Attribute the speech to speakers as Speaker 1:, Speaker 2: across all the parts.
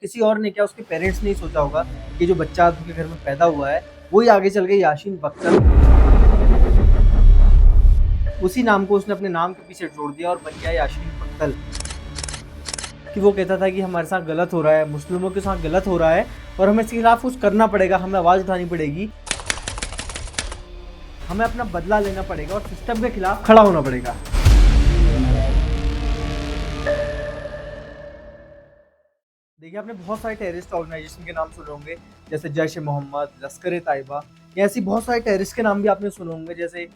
Speaker 1: किसी और ने क्या उसके पेरेंट्स ने ही सोचा होगा कि जो बच्चा उनके घर में पैदा हुआ है वही आगे चल के याशीन बख्तर, उसी नाम को उसने अपने नाम के पीछे जोड़ दिया और बन गया याशीन बख्तर। कि वो कहता था कि हमारे साथ गलत हो रहा है, मुस्लिमों के साथ गलत हो रहा है और हमें इसके खिलाफ कुछ करना पड़ेगा, हमें आवाज़ उठानी पड़ेगी, हमें अपना बदला लेना पड़ेगा और सिस्टम के खिलाफ खड़ा होना पड़ेगा। देखिए, आपने बहुत सारे टेररिस्ट ऑर्गेनाइजेशन के नाम सुने होंगे, जैसे जैश ए मोहम्मद, लश्कर-ए-तैयबा, या ऐसी बहुत सारे टेररिस्ट के नाम भी आपने सुने होंगे, जैसे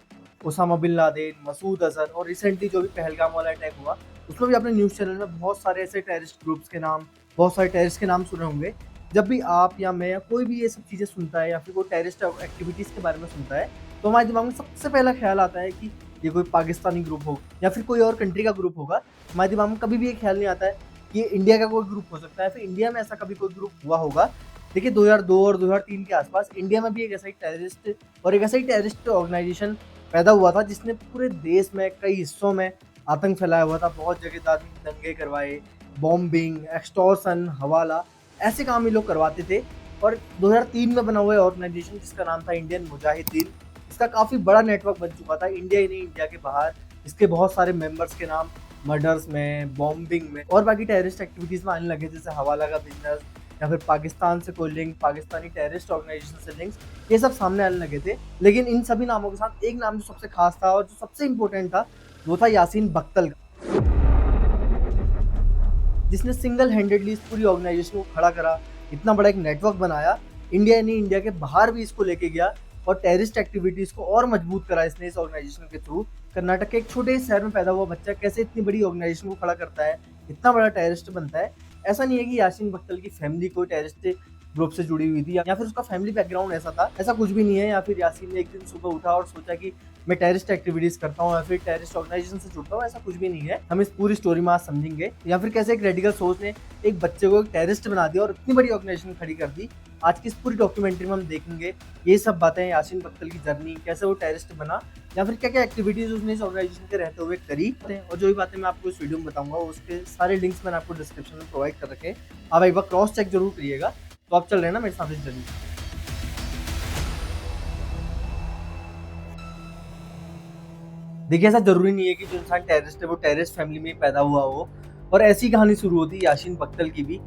Speaker 1: Osama bin Laden, Masood Azhar, और रिसेंटली जो भी पहलगाम वाला अटैक हुआ उसमें भी आपने न्यूज़ चैनल में बहुत सारे ऐसे टेररिस्ट ग्रुप्स के नाम, बहुत सारे टेररिस्ट के नाम सुने होंगे। जब भी आप या मैं या कोई भी ये सब चीज़ें सुनता है या फिर कोई टेररिस्ट एक्टिविटीज़ के बारे में सुनता है, तो हमारे दिमाग में सबसे पहला ख्याल आता है कि ये कोई पाकिस्तानी ग्रुप हो या फिर कोई और कंट्री का ग्रुप होगा। हमारे दिमाग में कभी भी ये ख्याल नहीं आता है कि ये इंडिया का कोई ग्रुप हो सकता है, फिर इंडिया में ऐसा कभी कोई ग्रुप हुआ होगा। देखिए, 2002 और 2003 के आसपास इंडिया में भी एक ऐसा ही टेररिस्ट और एक ऐसा ही टेररिस्ट ऑर्गेनाइजेशन पैदा हुआ था, जिसने पूरे देश में कई हिस्सों में आतंक फैलाया हुआ था। बहुत जगह धार्मिक दंगे करवाए, बॉम्बिंग, एक्सटॉर्शन, हवाला, ऐसे काम ये लोग करवाते थे। और 2003 में बना हुआ ऑर्गेनाइजेशन जिसका नाम था इंडियन मुजाहिदीन, इसका काफ़ी बड़ा नेटवर्क बन चुका था इंडिया ही नहीं, इंडिया के बाहर इसके बहुत सारे मेंबर्स के नाम मर्डर्स में, बॉम्बिंग में और बाकी टेररिस्ट एक्टिविटीज़ में आने लगे, जैसे हवाला का बिजनेस या फिर पाकिस्तान से कोई लिंक, पाकिस्तानी टेररिस्ट ऑर्गेनाइजेशन से लिंक्स, ये सब सामने आने लगे थे। लेकिन इन सभी नामों के साथ एक नाम जो सबसे खास था और जो सबसे इम्पोर्टेंट था, वो था यासीन बख्तर, जिसने सिंगल हैंडेडली इस पूरी ऑर्गेनाइजेशन को खड़ा करा, इतना बड़ा एक नेटवर्क बनाया, इंडिया नहीं इंडिया के बाहर भी इसको लेके गया और टेररिस्ट एक्टिविटीज़ को और मजबूत करा इसने इस ऑर्गेनाइजेशन के थ्रू। कर्नाटक के एक छोटे शहर में पैदा हुआ बच्चा कैसे इतनी बड़ी ऑर्गेनाइजेशन को खड़ा करता है, इतना बड़ा टेररिस्ट बनता है। ऐसा नहीं है कि यासीन बख्तर की फैमिली कोई टेररिस्ट ग्रुप से जुड़ी हुई थी या फिर उसका फैमिली बैकग्राउंड ऐसा था, ऐसा कुछ भी नहीं है। या फिर यासीन ने एक दिन सुबह उठा और सोचा कि मैं टेररिस्ट एक्टिविटीज करता हूँ या फिर टेररिस्ट ऑर्गेनाइजेशन से जुड़ता हूँ, ऐसा कुछ भी नहीं है। हम इस पूरी स्टोरी में आज समझेंगे या फिर कैसे एक रेडिकल सोच ने एक बच्चे को एक टेररिस्ट बना दिया और इतनी बड़ी ऑर्गेनाइजेशन खड़ी कर दी। आज की इस पूरी डॉक्यूमेंट्री में हम देखेंगे ये सब बातें, यासीन बख्तर की जर्नी, कैसे वो टेररिस्ट बना या फिर क्या क्या एक्टिविटीज उसने इस ऑर्गेनाइजेशन के रहते हुए करी, और जो भी बातें मैं आपको इस वीडियो में बताऊंगा उसके सारे लिंक्स मैंने आपको डिस्क्रिप्शन में प्रोवाइड कर रखे। आप एक बार क्रॉस चेक जरूर करिएगा। तो आप चल रहे हैं ना मेरे साथ इस जर्नी। देखिए, ऐसा जरूरी नहीं है कि जो इंसान टेररिस्ट है वो टेररिस्ट फैमिली में पैदा हुआ हो, और ऐसी कहानी शुरू होती है यासीन बख्तर की भी।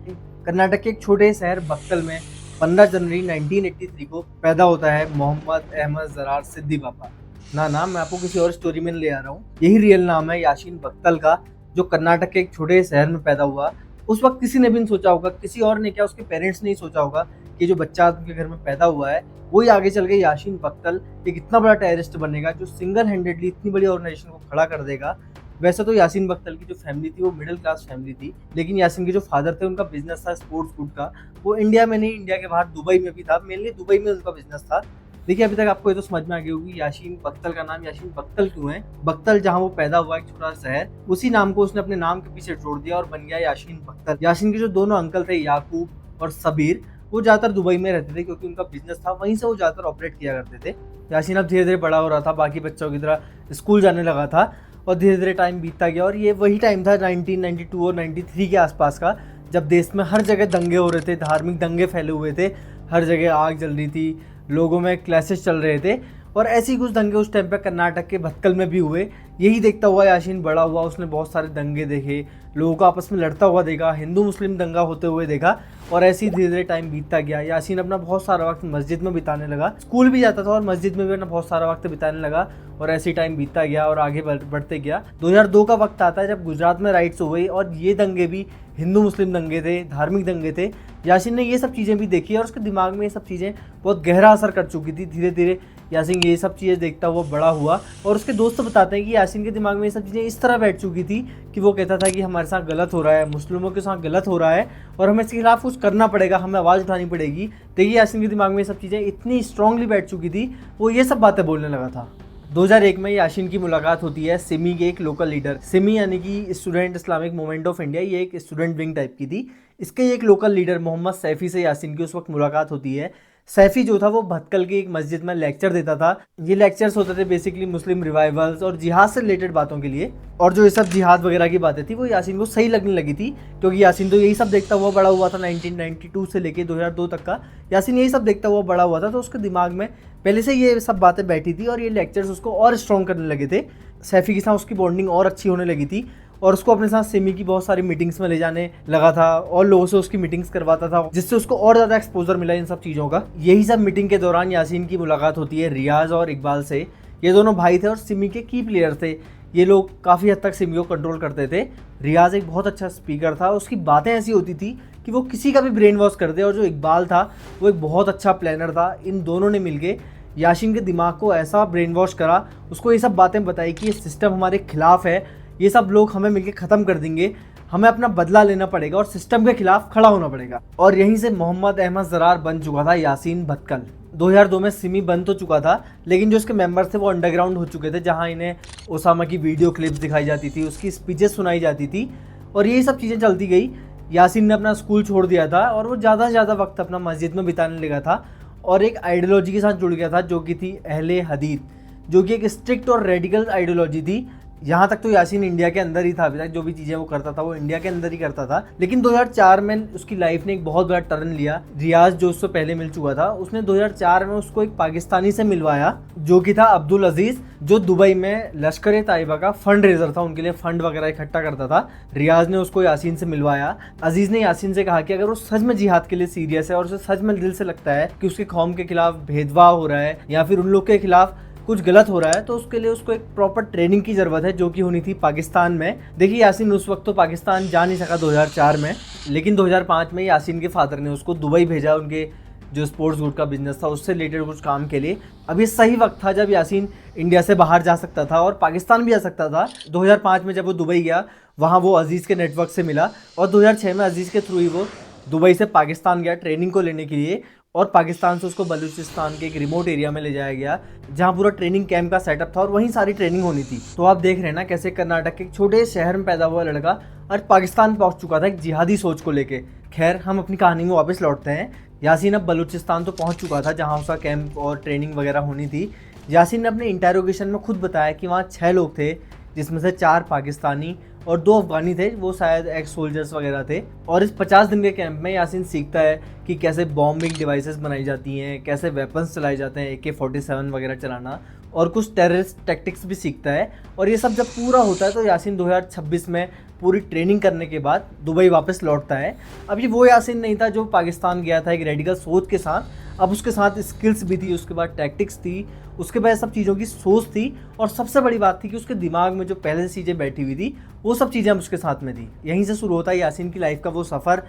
Speaker 1: कर्नाटक के एक छोटे शहर बख्तल में 15 जनवरी 1983 को पैदा होता है मोहम्मद अहमद जरार सिद्दी बापा। ना मैं आपको किसी और स्टोरी में ले आ रहा हूँ, यही रियल नाम है यासीन बख्तर का, जो कर्नाटक के एक छोटे शहर में पैदा हुआ। उस वक्त किसी ने भी नहीं सोचा होगा, किसी और ने क्या उसके पेरेंट्स ने ही सोचा होगा कि जो बच्चा उनके घर में पैदा हुआ है वही आगे चल के यासीन बख्तर एक इतना बड़ा टेररिस्ट बनेगा जो सिंगल हैंडेडली इतनी बड़ी ऑर्गेनाइजेशन को खड़ा कर देगा। वैसे तो यासीन बख्तर की जो फैमिली थी वो मिडिल क्लास फैमिली थी, लेकिन यासीन के जो फादर थे उनका बिजनेस था स्पोर्ट्स फूड का। वो इंडिया में नहीं, इंडिया के बाहर दुबई में भी था, मेनली दुबई में उनका बिजनेस था। देखिए, अभी तक आपको ये तो समझ में आ गई होगी यासीन बख्तर का नाम यासीन बख्तर क्यों है। बख्तर जहाँ वो पैदा हुआ, एक छोटा शहर, उसी नाम को उसने अपने नाम के पीछे जोड़ दिया और बन गया यासीन बख्तर। यासीन के जो दोनों अंकल थे, याकूब और सबीर, वो ज़्यादातर दुबई में रहते थे क्योंकि उनका बिजनेस था, वहीं से वो ज़्यादातर ऑपरेट किया करते थे। यासीन अब धीरे धीरे बड़ा हो रहा था, बाकी बच्चों की तरह स्कूल जाने लगा था और धीरे धीरे टाइम बीतता गया। और ये वही टाइम था 1992 और 93 के आसपास का, जब देश में हर जगह दंगे हो रहे थे, धार्मिक दंगे फैले हुए थे, हर जगह आग जल रही थी, लोगों में क्लैशेस चल रहे थे। और ऐसे ही कुछ दंगे उस टाइम पे कर्नाटक के भटकल में भी हुए। यही देखता हुआ यासीन बड़ा हुआ, उसने बहुत सारे दंगे देखे, लोगों को आपस में लड़ता हुआ देखा, हिंदू मुस्लिम दंगा होते हुए देखा, और ऐसे ही धीरे धीरे टाइम बीतता गया। यासीन अपना बहुत सारा वक्त मस्जिद में बिताने लगा, स्कूल भी जाता था और मस्जिद में भी अपना बहुत सारा वक्त बिताने लगा, और ऐसे ही टाइम बीतता गया और आगे बढ़ते गया। 2002 का वक्त आता है जब गुजरात में राइट्स हुए और ये दंगे भी हिंदू मुस्लिम दंगे थे, धार्मिक दंगे थे। यासीन ने ये सब चीज़ें भी देखी और उसके दिमाग में ये सब चीज़ें बहुत गहरा असर कर चुकी थी। धीरे धीरे यासीन ये सब चीज़ें देखता हुआ बड़ा हुआ और उसके दोस्त बताते हैं कि यासीन के दिमाग में ये सब चीज़ें इस तरह बैठ चुकी थी कि वो कहता था कि हमारे साथ गलत हो रहा है, मुस्लिमों के साथ गलत हो रहा है और हमें इसके खिलाफ कुछ करना पड़ेगा, हमें आवाज़ उठानी पड़ेगी। देखिए, यासीन के दिमाग में ये सब चीज़ें इतनी स्ट्रांगली बैठ चुकी थी, वो ये सब बातें बोलने लगा था। 2001 में यासीन की मुलाकात होती है सिमी के एक लोकल लीडर, सिमी यानी कि student Islamic movement of India, ये एक स्टूडेंट विंग टाइप की थी। इसके एक लोकल लीडर मोहम्मद सैफी से यासीन की उस वक्त मुलाकात होती है, सैफी जो था वो भटकल की एक मस्जिद में लेक्चर देता था। ये लेक्चर्स होते थे बेसिकली मुस्लिम रिवाइवल्स और जिहाद से रिलेटेड बातों के लिए। और जो ये सब जिहाद वगैरह की बातें थी वो यासीन को सही लगने लगी थी, क्योंकि यासीन तो यही सब देखता हुआ बड़ा हुआ था 1992 से लेके 2002 तक का। यासीन यही सब देखता हुआ बड़ा हुआ था, तो उसके दिमाग में पहले से ये सब बातें बैठी थी और ये लेक्चर्स उसको और स्ट्रॉन्ग करने लगे थे। सैफी के साथ उसकी बॉन्डिंग और अच्छी होने लगी थी और उसको अपने साथ सिमी की बहुत सारी मीटिंग्स में ले जाने लगा था और लोगों से उसकी मीटिंग्स करवाता था, जिससे उसको और ज़्यादा एक्सपोजर मिला इन सब चीज़ों का। यही सब मीटिंग के दौरान यासीन की मुलाकात होती है रियाज और इकबाल से। ये दोनों भाई थे और सिमी के की प्लेयर थे। ये लोग काफ़ी हद तक सिमी को कंट्रोल करते थे। रियाज एक बहुत अच्छा स्पीकर था, उसकी बातें ऐसी होती थी कि वो किसी का भी ब्रेन वॉश कर दे। और जो इकबाल था वो एक बहुत अच्छा प्लानर था। इन दोनों ने मिलके यासीन के दिमाग को ऐसा ब्रेन वॉश करा, उसको ये सब बातें बताई कि ये सिस्टम हमारे खिलाफ है, ये सब लोग हमें मिलके ख़त्म कर देंगे, हमें अपना बदला लेना पड़ेगा और सिस्टम के खिलाफ खड़ा होना पड़ेगा। और यहीं से मोहम्मद अहमद ज़रार बन चुका था यासीन भटकल। 2002 में सिमी बन तो चुका था, लेकिन जो उसके मेंबर्स थे वो अंडरग्राउंड हो चुके थे, जहां इन्हें ओसामा की वीडियो क्लिप्स दिखाई जाती थी, उसकी स्पीचेस सुनाई जाती थी और यही सब चीज़ें चलती गई। यासीन ने अपना स्कूल छोड़ दिया था और वो ज़्यादा से ज़्यादा वक्त अपना मस्जिद में बिताने लगा था और एक आइडियोलॉजी के साथ जुड़ गया था जो कि थी अहले हदीस, जो कि एक स्ट्रिक्ट और रेडिकल आइडियोलॉजी थी। यहाँ तक तो यासीन इंडिया के अंदर ही था, अभी तक जो भी चीज़ें वो करता था वो इंडिया के अंदर ही करता था। लेकिन 2004 में उसकी लाइफ ने एक बहुत बड़ा टर्न लिया। रियाज जो उससे पहले मिल चुका था, उसने 2004 में उसको एक पाकिस्तानी से मिलवाया जो कि था अब्दुल अजीज़, जो दुबई में लश्कर ए तैयबा का फंड रेजर था, उनके लिए फंड वगैरह इकट्ठा करता था। रियाज ने उसको यासीन से मिलवाया। अजीज़ ने यासीन से कहा कि अगर वो सच में जिहाद के लिए सीरियस है और उसे सच में दिल से लगता है कि उसके कौम के खिलाफ भेदभाव हो रहा है या फिर उन लोग के खिलाफ कुछ गलत हो रहा है, तो उसके लिए उसको एक प्रॉपर ट्रेनिंग की ज़रूरत है, जो कि होनी थी पाकिस्तान में। देखिए यासीन उस वक्त तो पाकिस्तान जा नहीं सका 2004 में, लेकिन 2005 में यासीन के फादर ने उसको दुबई भेजा, उनके जो स्पोर्ट्स गुड का बिजनेस था उससे रिलेटेड कुछ काम के लिए। अब ये सही वक्त था जब यासीन इंडिया से बाहर जा सकता था और पाकिस्तान भी जा सकता था। 2005 में जब वो दुबई गया, वहाँ वो अजीज़ के नेटवर्क से मिला और 2006 में अजीज़ के थ्रू ही वो दुबई से पाकिस्तान गया ट्रेनिंग को लेने के लिए और पाकिस्तान से उसको बलूचिस्तान के एक रिमोट एरिया में ले जाया गया, जहाँ पूरा ट्रेनिंग कैंप का सेटअप था और वहीं सारी ट्रेनिंग होनी थी। तो आप देख रहे हैं ना कैसे कर्नाटक के एक छोटे शहर में पैदा हुआ लड़का आज पाकिस्तान पहुंच चुका था एक जिहादी सोच को लेके। खैर हम अपनी कहानी में वापस लौटते हैं। यासीन अब बलूचिस्तान तो पहुंच चुका था जहाँ उसका कैंप और ट्रेनिंग वगैरह होनी थी। यासीन ने अपने इंटेरोगेशन में खुद बताया कि वहाँ 6 लोग थे, जिसमें से 4 पाकिस्तानी और 2 अफगानी थे, वो शायद एक्स सोल्जर्स वगैरह थे। और इस 50 दिन के कैंप में यासीन सीखता है कि कैसे बॉम्बिंग डिवाइसेस बनाई जाती हैं, कैसे वेपन्स चलाए जाते हैं, AK-47 वगैरह चलाना, और कुछ टेररिस्ट टैक्टिक्स भी सीखता है। और ये सब जब पूरा होता है तो यासीन 2026 में पूरी ट्रेनिंग करने के बाद दुबई वापस लौटता है। अब ये वो यासीन नहीं था जो पाकिस्तान गया था एक रेडिकल सोच के साथ, अब उसके साथ स्किल्स भी थी, उसके बाद टैक्टिक्स थी, उसके बाद सब चीज़ों की सोच थी और सबसे बड़ी बात थी कि उसके दिमाग में जो पहले से चीज़ें बैठी हुई थी वो सब चीज़ें अब उसके साथ में थी। यहीं से शुरू होता है यासीन की लाइफ का वो सफ़र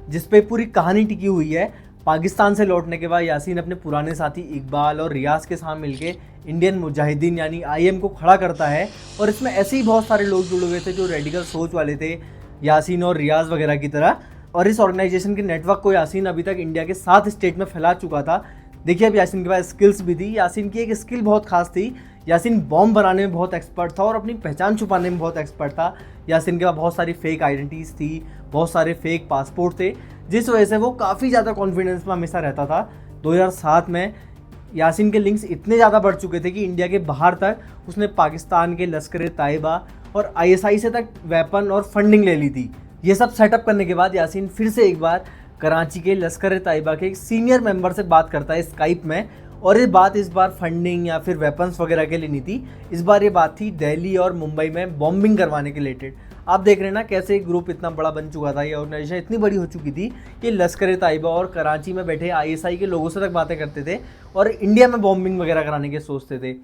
Speaker 1: जिस पे पूरी कहानी टिकी हुई है। पाकिस्तान से लौटने के बाद यासीन अपने पुराने साथी इकबाल और रियाज के साथ मिलके इंडियन मुजाहिदीन यानी IM को खड़ा करता है और इसमें ऐसे ही बहुत सारे लोग जुड़े हुए थे जो रेडिकल सोच वाले थे, यासीन और रियाज वगैरह की तरह। और इस ऑर्गेनाइजेशन के नेटवर्क को यासीन अभी तक इंडिया के 7 स्टेट में फैला चुका था। देखिए अब यासीन के पास स्किल्स भी थी। यासीन की एक स्किल बहुत खास थी, यासीन बॉम्ब बनाने में बहुत एक्सपर्ट था और अपनी पहचान छुपाने में बहुत एक्सपर्ट था। यासीन के पास बहुत सारी फेक आइडेंटिटीज़ थी, बहुत सारे फेक पासपोर्ट थे, जिस वजह से वो काफ़ी ज़्यादा कॉन्फिडेंस में हमेशा रहता था। 2007 में यासीन के लिंक्स इतने ज़्यादा बढ़ चुके थे कि इंडिया के बाहर तक उसने पाकिस्तान के लश्कर ए तैयबा और ISI से तक वेपन और फंडिंग ले ली थी। ये सब सेटअप करने के बाद यासीन फिर से एक बार कराची के लश्कर ए तैयबा के एक सीनियर मेंबर से बात करता है स्काइप में, और ये बात इस बार फंडिंग या फिर वेपन्स वगैरह के लिए नहीं थी, इस बार ये बात थी दिल्ली और मुंबई में बॉम्बिंग करवाने के रिलेटेड। आप देख रहे हैं ना कैसे एक ग्रुप इतना बड़ा बन चुका था, ये ऑर्गेनाइजेशन इतनी बड़ी हो चुकी थी कि लश्कर ए तैयबा और कराची में बैठे ISI के लोगों से तक बातें करते थे और इंडिया में बॉम्बिंग वगैरह कराने के सोचते थे।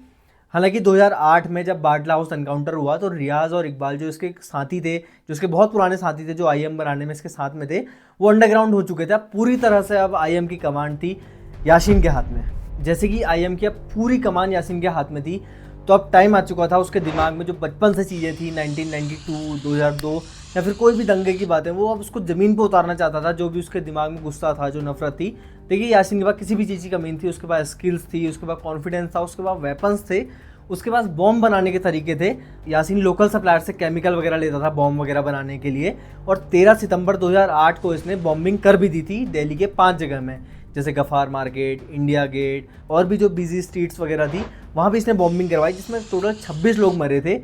Speaker 1: हालांकि 2008 में जब बाटला हाउस एनकाउंटर हुआ तो रियाज और इकबाल जो इसके साथी थे, जो इसके बहुत पुराने साथी थे, जो IM बनाने में इसके साथ में थे, वो अंडरग्राउंड हो चुके थे। अब पूरी तरह से अब IM की कमांड थी यासीन के हाथ में। जैसे कि IM की अब पूरी कमान यासीन के हाथ में थी, तो अब टाइम आ चुका था उसके दिमाग में जो बचपन से चीज़ें थी 1992, 2002 या फिर कोई भी दंगे की बातें, वो अब उसको ज़मीन पर उतारना चाहता था। जो भी उसके दिमाग में गुस्सा था, जो नफरत थी, देखिए यासीन के पास किसी भी चीज़ की कमी नहीं थी। उसके पास स्किल्स थी, उसके पास कॉन्फिडेंस था, उसके पास वेपन्स थे, उसके पास बॉम्ब बनाने के तरीके थे। यासीन लोकल सप्लायर से केमिकल वगैरह लेता था बॉम्ब वगैरह बनाने के लिए, और 13 सितंबर 2008 को इसने बॉम्बिंग कर भी दी थी दिल्ली के 5 जगह में। जैसे गफार मार्केट, इंडिया गेट और भी जो बिजी स्ट्रीट्स वगैरह थी वहाँ भी इसने बॉम्बिंग करवाई, जिसमें टोटल 26 लोग मरे थे।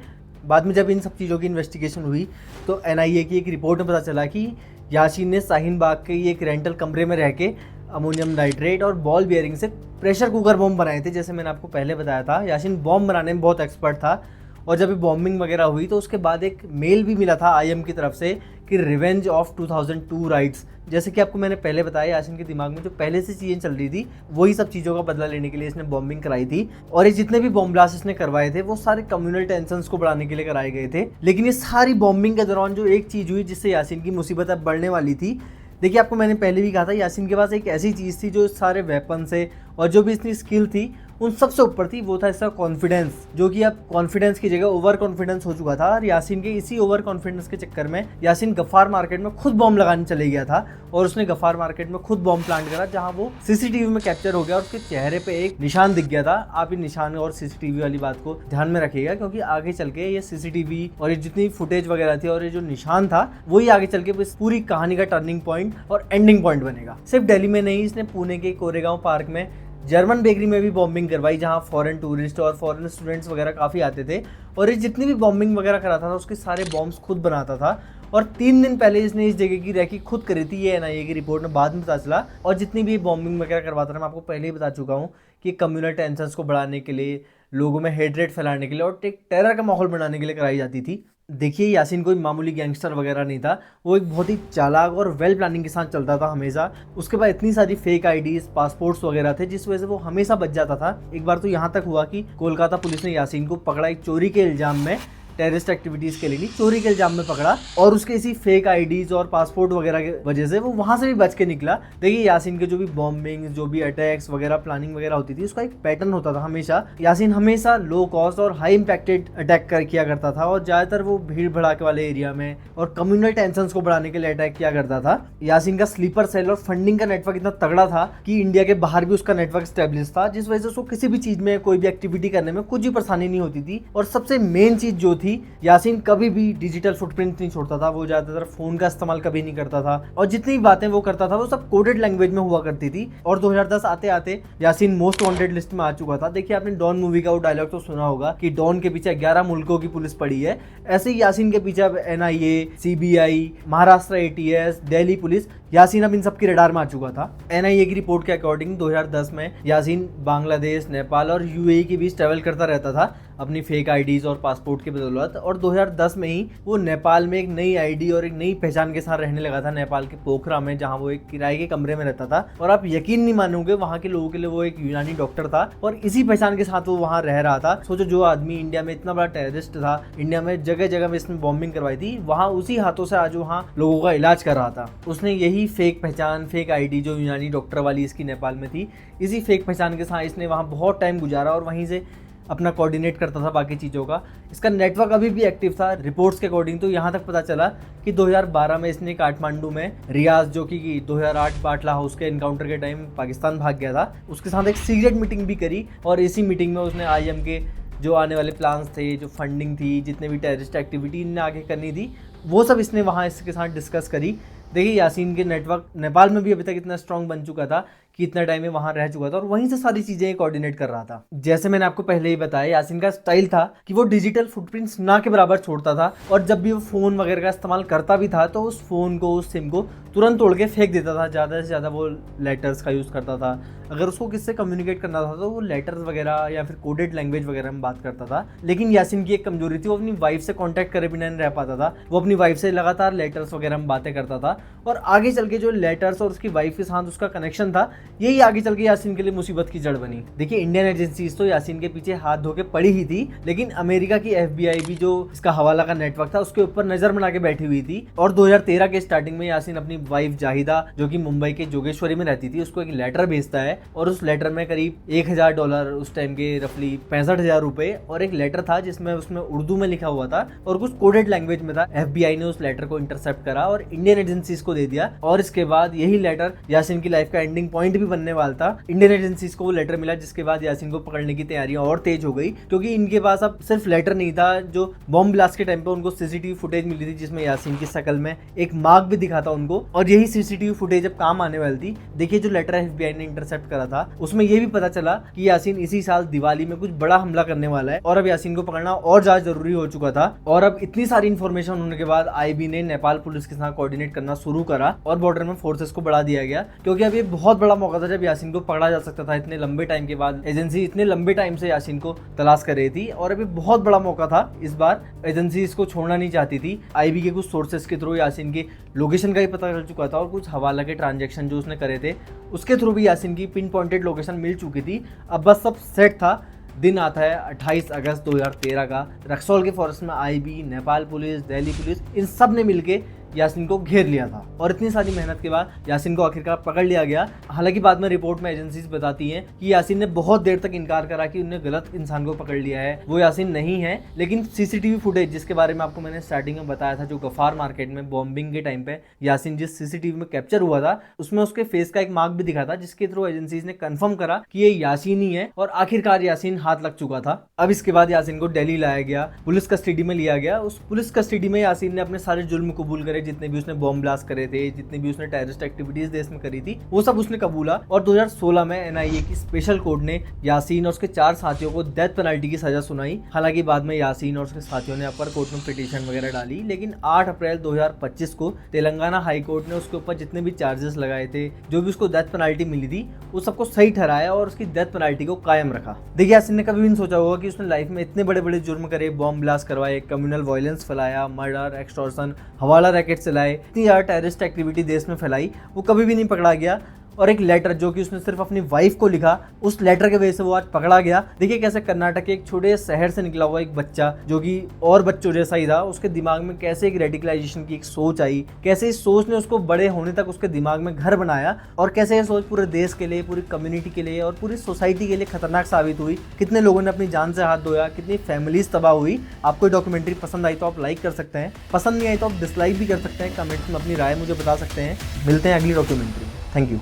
Speaker 1: बाद में जब इन सब चीज़ों की इन्वेस्टिगेशन हुई तो NIA की एक रिपोर्ट में पता चला कि यासीन ने शाहीन बाग के एक रेंटल कमरे में रह के अमोनियम नाइट्रेट और बॉल बियरिंग से प्रेशर कुकर बॉम्ब बनाए थे। जैसे मैंने आपको पहले बताया था, यासीन बॉम्ब बनाने में बहुत एक्सपर्ट था। और जब ये बॉम्बिंग वगैरह हुई तो उसके बाद एक मेल भी मिला था IM की तरफ से कि रिवेंज ऑफ 2002 राइट्स। जैसे कि आपको मैंने पहले बताया, यासीन के दिमाग में जो पहले से चीज़ें चल रही थी वही सब चीज़ों का बदला लेने के लिए इसने बॉम्बिंग कराई थी। और ये जितने भी बॉम्ब ब्लास्ट इसने करवाए थे वो सारे कम्युनल टेंशंस को बढ़ाने के लिए कराए गए थे। लेकिन ये सारी बॉम्बिंग के दौरान जो एक चीज़ हुई जिससे यासीन की मुसीबत अब बढ़ने वाली थी, देखिए आपको मैंने पहले भी कहा था, यासीन के पास एक ऐसी चीज़ थी जो सारे वेपन से और जो भी इसकी स्किल थी उन सबसे ऊपर थी, वो था इसका कॉन्फिडेंस, जो कि अब कॉन्फिडेंस की जगह ओवर कॉन्फिडेंस हो चुका था। और यासीन के इसी ओवर कॉन्फिडेंस के चक्कर में यासीन गफ्फार मार्केट में खुद बॉम्ब लगाने चले गया था और उसने गफ्फार मार्केट में खुद बॉम्ब प्लांट करा, जहां वो CCTV में कैप्चर हो गया और उसके चेहरे पे एक निशान दिख गया था। आप इन निशान और CCTV वाली बात को ध्यान में रखिएगा, क्योंकि आगे चल के ये CCTV और ये जितनी फुटेज वगैरह थी और ये जो निशान था वही आगे चल के इस पूरी कहानी का टर्निंग पॉइंट और एंडिंग पॉइंट बनेगा। सिर्फ दिल्ली में नहीं, इसने पुणे के कोरेगांव पार्क में जर्मन बेकरी में भी बॉम्बिंग करवाई, जहां फॉरेन टूरिस्ट और फॉरेन स्टूडेंट्स वगैरह काफ़ी आते थे। और ये जितनी भी बॉम्बिंग वगैरह कराता था उसके सारे बॉम्ब्स खुद बनाता था। और 3 दिन पहले इसने इस जगह की रैकी खुद करी थी, ये NIA की रिपोर्ट में बाद में पता चला। और जितनी भी बॉम्बिंग वगैरह करवाता था, मैं आपको पहले ही बता चुका हूँ कि कम्युनल टेंशंस को बढ़ाने के लिए, लोगों में हेटरेट फैलाने के लिए और एक टेरर का माहौल बनाने के लिए कराई जाती थी। देखिए, यासीन कोई मामूली गैंगस्टर वगैरह नहीं था, वो एक बहुत ही चालाक और वेल प्लानिंग के साथ चलता था हमेशा। उसके बाद इतनी सारी फेक IDs, पासपोर्ट्स वगैरह थे जिस वजह से वो हमेशा बच जाता था। एक बार तो यहाँ तक हुआ कि कोलकाता पुलिस ने यासीन को पकड़ा एक चोरी के इल्जाम में, टेररिस्ट एक्टिविटीज़ के लिए नहीं, चोरी के इल्जाम में पकड़ा। और उसके इसी फेक IDs और पासपोर्ट वगैरह की वजह से वो वहाँ से भी बच के निकला। देखिए, यासीन के जो भी बॉम्बिंग, जो भी अटैक्स वगैरह, प्लानिंग वगैरह होती थी, उसका एक पैटर्न होता था हमेशा। यासीन हमेशा लो कॉस्ट और हाई इम्पैक्टेड अटैक किया करता था और ज़्यादातर वो भीड़ भड़ाके वाले एरिया में और कम्युनल टेंशंस को बढ़ाने के लिए अटैक किया करता था। यासीन का स्लीपर सेल और फंडिंग का नेटवर्क इतना तगड़ा था कि इंडिया के बाहर भी उसका नेटवर्क स्टेब्लिश था, जिस वजह से उसको किसी भी चीज़ में, कोई भी एक्टिविटी करने में कुछ भी परेशानी नहीं होती थी। और सबसे मेन चीज़ जो थी, यासीन कभी भी डिजिटल फुटप्रिंट नहीं छोड़ता था। वो ज्यादातर फोन का इस्तेमाल कभी नहीं करता था और जितनी भी बातें वो करता था वो सब कोडेड लैंग्वेज में हुआ करती थी। और 2010 आते आते यासीन मोस्ट वांटेड लिस्ट में आ चुका था। देखिए, आपने डॉन मूवी का वो डायलॉग तो सुना होगा कि डॉन के पीछे 11 मुल्कों की पुलिस पड़ी है। ऐसे ही यासीन के पीछे अब NIA, CBI, Maharashtra ATS, Delhi police, Yasin अब इन सब की रडार में आ चुका था। NIA की रिपोर्ट के अकॉर्डिंग 2010 में यासीन बांग्लादेश, नेपाल और UAE के बीच ट्रैवल करता रहता था अपनी फेक IDs और पासपोर्ट की बदौलत। और 2010 में ही वो नेपाल में एक नई ID और एक नई पहचान के साथ रहने लगा था, नेपाल के पोखरा में, जहां वो एक किराए के कमरे में रहता था। और आप यकीन नहीं मानोगे, वहां के लोगों के लिए वो एक यूनानी डॉक्टर था और इसी पहचान के साथ वो वहां रह रहा था। सोचो, जो आदमी इंडिया में इतना बड़ा टेररिस्ट था, इंडिया में जगह जगह में इसने बॉम्बिंग करवाई थी, वहां उसी हाथों से आज वहां लोगों का इलाज कर रहा था। उसने यही फेक पहचान, फेक ID जो यूनानी डॉक्टर वाली इसकी नेपाल में थी, इसी फेक पहचान के साथ इसने वहां बहुत टाइम गुजारा और वहीं से अपना कोऑर्डिनेट करता था बाकी चीज़ों का। इसका नेटवर्क अभी भी एक्टिव था। रिपोर्ट्स के अकॉर्डिंग तो यहाँ तक पता चला कि 2012 में इसने काठमांडू में रियाज, जो कि 2008 बाटला हाउस के इनकाउंटर के टाइम पाकिस्तान भाग गया था, उसके साथ एक सीक्रेट मीटिंग भी करी। और इसी मीटिंग में उसने IM के जो आने वाले प्लान्स थे, जो फंडिंग थी, जितने भी टेररिस्ट एक्टिविटी इनने आगे करनी थी, वो सब इसने वहाँ इसके साथ डिस्कस करी। देखिए, यासीन के नेटवर्क नेपाल में भी अभी तक इतना स्ट्रॉन्ग बन चुका था कि इतना टाइम में वहां रह चुका था और वहीं से सारी चीजें कोऑर्डिनेट कर रहा था। जैसे मैंने आपको पहले ही बताया, यासीन का स्टाइल था कि वो डिजिटल फुटप्रिंट्स ना के बराबर छोड़ता था और जब भी वो फोन वगैरह का इस्तेमाल करता भी था तो उस फोन को, उस सिम को तुरंत तोड़ के फेंक देता था। ज़्यादा से ज़्यादा वो लेटर्स का यूज़ करता था। अगर उसको किससे कम्युनिकेट करना था तो वो लेटर्स वगैरह या फिर कोडेड लैंग्वेज वगैरह में बात करता था। लेकिन यासीन की एक कमजोरी थी, वो अपनी वाइफ से कांटेक्ट करे बिना नहीं रह पाता था। वो अपनी वाइफ से लगातार लेटर्स वगैरह में बातें करता था और आगे चल के जो लेटर्स और उसकी वाइफ के साथ उसका कनेक्शन था, यही आगे चल के यासीन के लिए मुसीबत की जड़ बनी। देखिए, इंडियन एजेंसीज तो यासीन के पीछे हाथ धो के पड़ी ही थी, लेकिन अमेरिका की FBI भी, जो इसका हवाला का नेटवर्क था, उसके ऊपर नजर बना के बैठी हुई थी। और 2013 के स्टार्टिंग में यासीन अपनी वाइफ जाहिदा, जो कि मुंबई के जोगेश्वरी में रहती थी, उसको एक लेटर भेजता है और उस लेटर में करीब $1000, उस टाइम के रफली 65,000 रुपए, और एक लेटर था जिसमें उसमें उर्दू में लिखा हुआ था और कुछ कोडेड लैंग्वेज में था। FBI ने उस लेटर को इंटरसेप्ट करा और इंडियन एजेंसी एजेंसीज को दे दिया और इसके बाद यही लेटर यासीन की लाइफ का एंडिंग पॉइंट भी बनने वाला था। इंडियन एजेंसीज को वो लेटर मिला जिसके बाद यासीन को पकड़ने की तैयारियां और तेज हो गई, क्योंकि इनके पास अब सिर्फ लेटर नहीं था, जो बॉम्ब ब्लास्ट के टाइम पे उनको सीसीटीवी फुटेज मिली थी जिसमें यासीन की शक्ल में एक मार्क भी दिखा था उनको, और यही सीसीटीवी फुटेज अब काम आने वाली थी। देखिए जो लेटर एफबीआई ने इंटरसेप्ट करा था उसमें ये भी पता चला कि यासीन इसी साल दिवाली में कुछ बड़ा हमला करने वाला है और अब यासीन को पकड़ना और ज्यादा जरूरी हो चुका था। और अब इतनी सारी इन्फॉर्मेशन होने के बाद आईबी ने नेपाल पुलिस के साथ कोऑर्डिनेट करना शुरू करा और बॉर्डर में फोर्सेस को बढ़ा दिया गया, क्योंकि अब ये बहुत बड़ा मौका था जब यासीन को पकड़ा जा सकता था। इतने लंबे टाइम के बाद एजेंसी इतने लंबे टाइम से यासीन को तलाश कर रही थी और अभी बहुत बड़ा मौका था। इस बार एजेंसी इसको छोड़ना नहीं चाहती थी। आईबी के कुछ सोर्सेस के थ्रू यासीन के लोकेशन का ही पता चल चुका था और कुछ हवाला के ट्रांजैक्शन जो उसने करे थे उसके थ्रू भी यासीन की पिन पॉइंटेड लोकेशन मिल चुकी थी। अब बस सब सेट था। दिन आता है 28 अगस्त 2013 का। रक्सौल के फॉरेस्ट में IB, Nepal police, Delhi police, इन सब ने मिलके यासीन को घेर लिया था और इतनी सारी मेहनत के बाद यासीन को आखिरकार पकड़ लिया गया। हालांकि बाद में रिपोर्ट में एजेंसीज बताती हैं कि यासीन ने बहुत देर तक इनकार करा कि उन्हें गलत इंसान को पकड़ लिया है, वो यासीन नहीं है। लेकिन सीसीटीवी फुटेज जिसके बारे में आपको मैंने स्टार्टिंग में बताया था, जो गफार मार्केट में बॉम्बिंग के टाइम पे यासीन जिस सीसीटीवी में कैप्चर हुआ था उसमें उसके फेस का एक मार्क भी दिखा था, जिसके थ्रू एजेंसीज ने कंफर्म करा कि ये यासीन ही है और आखिरकार यासीन हाथ लग चुका था। अब इसके बाद यासीन को दिल्ली लाया गया, पुलिस कस्टडी में लिया गया। उस पुलिस कस्टडी में यासीन ने अपने सारे जुल्म कबूल करे, जितने भी उसने बॉम्ब ब्लास्ट करे थे, जितनी भी उसने टेररिस्ट एक्टिविटीज देश में करी थी, वो सब उसने कबूला। और 2016 में एनआईए की स्पेशल कोर्ट ने यासीन और उसके 4 साथियों को डेथ पेनल्टी की सजा सुनाई। हालांकि बाद में यासीन और उसके साथियों ने अपर कोर्ट में पिटीशन वगैरह डाली, लेकिन 8 अप्रैल 2025 को तेलंगाना हाई कोर्ट ने उसके ऊपर जितने भी चार्जेस लगाए थे, जो भी उसको डेथ पेनल्टी मिली थी, वो सबको सही ठहराया और उसकी डेथ पेनल्टी को कायम रखा। देखिए यासीन ने कभी भी नहीं सोचा होगा कि उसने लाइफ में इतने बड़े बड़े जुर्म करे, बॉम्ब ब्लास्ट करवाए, कम्युनल वायलेंस फैलाया, मर्डर, एक्सटॉर्शन, हवाला रैकेट चलाए, इतनी ज्यादा टेररिस्ट एक्टिविटी देश में फैलाई, वो कभी भी नहीं पकड़ा गया। और एक लेटर जो कि उसने सिर्फ अपनी वाइफ को लिखा, उस लेटर के वजह से वो आज पकड़ा गया। देखिए कैसे कर्नाटक के एक छोटे शहर से निकला हुआ एक बच्चा जो कि और बच्चों जैसा ही था, उसके दिमाग में कैसे एक रेडिकलाइजेशन की एक सोच आई, कैसे इस सोच ने उसको बड़े होने तक उसके दिमाग में घर बनाया और कैसे ये सोच पूरे देश के लिए, पूरी कम्युनिटी के लिए और पूरी सोसाइटी के लिए खतरनाक साबित हुई। कितने लोगों ने अपनी जान से हाथ धोया, कितनी फैमिलीज तबाह हुई। आपको डॉक्यूमेंट्री पसंद आई तो आप लाइक कर सकते हैं, पसंद नहीं आई तो आप डिसलाइक भी कर सकते हैं। कमेंट्स में अपनी राय मुझे बता सकते हैं। मिलते हैं अगली डॉक्यूमेंट्री। Thank you.